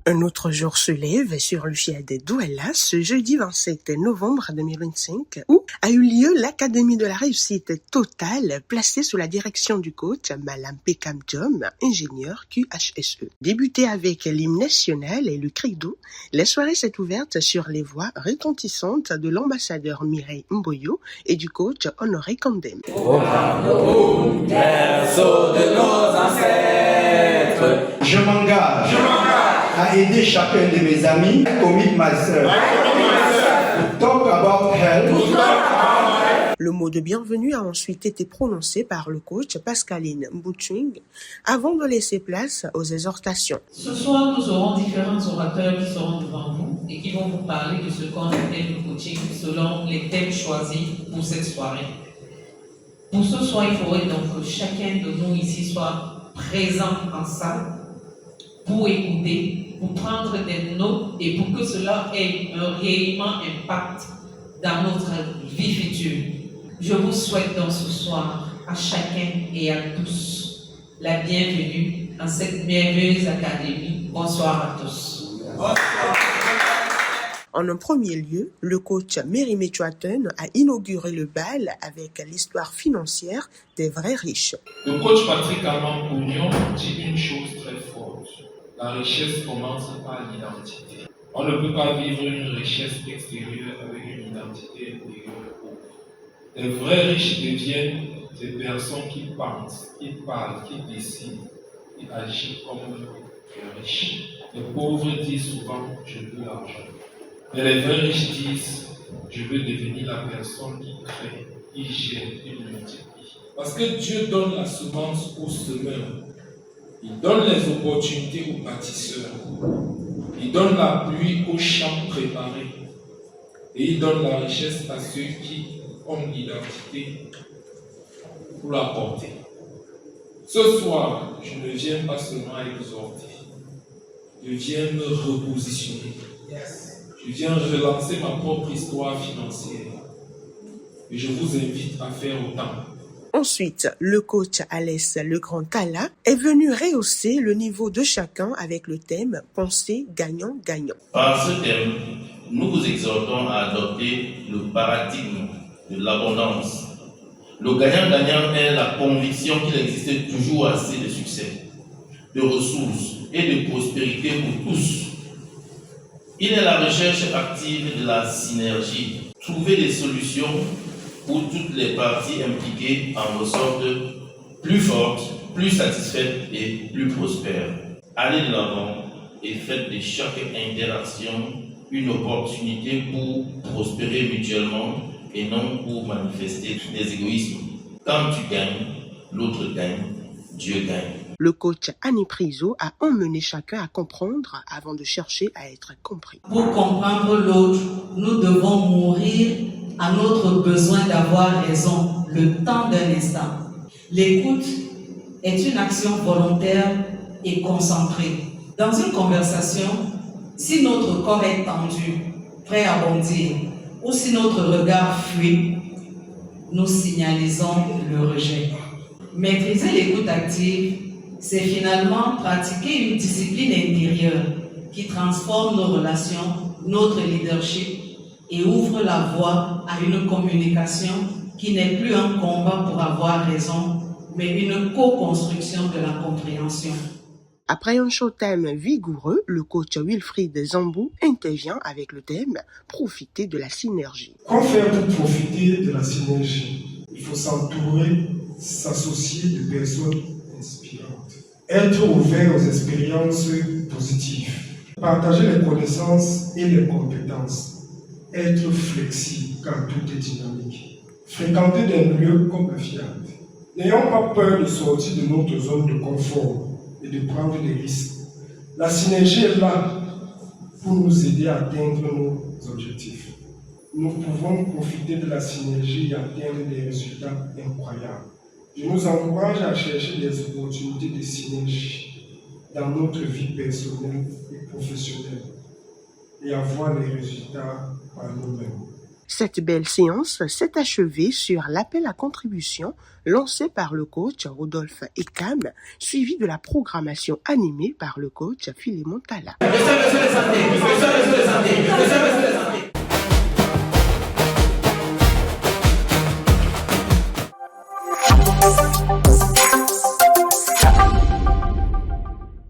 Un autre jour se lève sur le fiat de Douala ce jeudi 27 novembre 2025 où a eu lieu l'Académie de la réussite totale placée sous la direction du coach Malam Pekam Diom, ingénieur QHSE. Débuté avec l'hymne national et le credo, la soirée s'est ouverte sur les voix retentissantes de l'ambassadeur Mireille Mboyo et du coach Honoré Kandem. Je m'engage à aider chacun de mes amis, commit myself, talk about health. Le mot de bienvenue a ensuite été prononcé par le coach Pascaline Mbouching avant de laisser place aux exhortations. Ce soir, nous aurons différents orateurs qui seront devant vous et qui vont vous parler de ce qu'on appelle le coaching selon les thèmes choisis pour cette soirée. Pour ce soir, il faudrait donc que chacun de nous ici soit présent en salle pour écouter, pour prendre des notes et pour que cela ait un réellement impact dans notre vie future. Je vous souhaite donc ce soir à chacun et à tous la bienvenue dans cette merveilleuse académie. Bonsoir à tous. En un premier lieu, le coach Mérimé Chouaten a inauguré le bal avec l'histoire financière des vrais riches. Le coach Patrick Armand-Pognon dit une chose très forte. La richesse commence par l'identité. On ne peut pas vivre une richesse extérieure avec une identité intérieure pauvre. Les vrais riches deviennent des personnes qui pensent, qui parlent, qui décident, qui agissent comme les riches. Les pauvres disent souvent « je veux l'argent ». Mais les vrais riches disent « je veux devenir la personne qui crée, qui gère, qui multiplie ». Parce que Dieu donne la semence au semeur. Il donne les opportunités aux bâtisseurs. Il donne la pluie aux champs préparés. Et il donne la richesse à ceux qui ont l'identité pour la porter. Ce soir, je ne viens pas seulement exhorter. Je viens me repositionner. Je viens relancer ma propre histoire financière. Et je vous invite à faire autant. Ensuite, le coach Alès Le Grand Kala est venu rehausser le niveau de chacun avec le thème « Penser gagnant-gagnant ». Par ce thème, nous vous exhortons à adopter le paradigme de l'abondance. Le gagnant-gagnant est la conviction qu'il existe toujours assez de succès, de ressources et de prospérité pour tous. Il est la recherche active de la synergie, trouver des solutions où toutes les parties impliquées en ressortent plus fortes, plus satisfaites et plus prospères. Allez de l'avant et faites de chaque interaction une opportunité pour prospérer mutuellement et non pour manifester des égoïsmes. Quand tu gagnes, l'autre gagne, Dieu gagne. Le coach Annie Priso a emmené chacun à comprendre avant de chercher à être compris. Pour comprendre l'autre, nous devons mourir à notre besoin d'avoir raison le temps d'un instant. L'écoute est une action volontaire et concentrée. Dans une conversation, si notre corps est tendu, prêt à bondir, ou si notre regard fuit, nous signalisons le rejet. Maîtriser l'écoute active, c'est finalement pratiquer une discipline intérieure qui transforme nos relations, notre leadership et ouvre la voie à une communication qui n'est plus un combat pour avoir raison, mais une co-construction de la compréhension. Après un showtime vigoureux, le coach Wilfried Zambou intervient avec le thème « Profiter de la synergie ». Comment faire pour profiter de la synergie? Il faut s'entourer, s'associer de personnes inspirantes. Être ouvert aux expériences positives. Partager les connaissances et les compétences. Être flexible quand tout est dynamique. Fréquenter des lieux comme le FIAT. N'ayons pas peur de sortir de notre zone de confort et de prendre des risques. La synergie est là pour nous aider à atteindre nos objectifs. Nous pouvons profiter de la synergie et atteindre des résultats incroyables. Je nous encourage à chercher des opportunités de synergie dans notre vie personnelle et professionnelle et à voir les résultats par nous-mêmes. Cette belle séance s'est achevée sur l'appel à contribution lancé par le coach Rodolphe Ekam, suivi de la programmation animée par le coach Philémon Talla.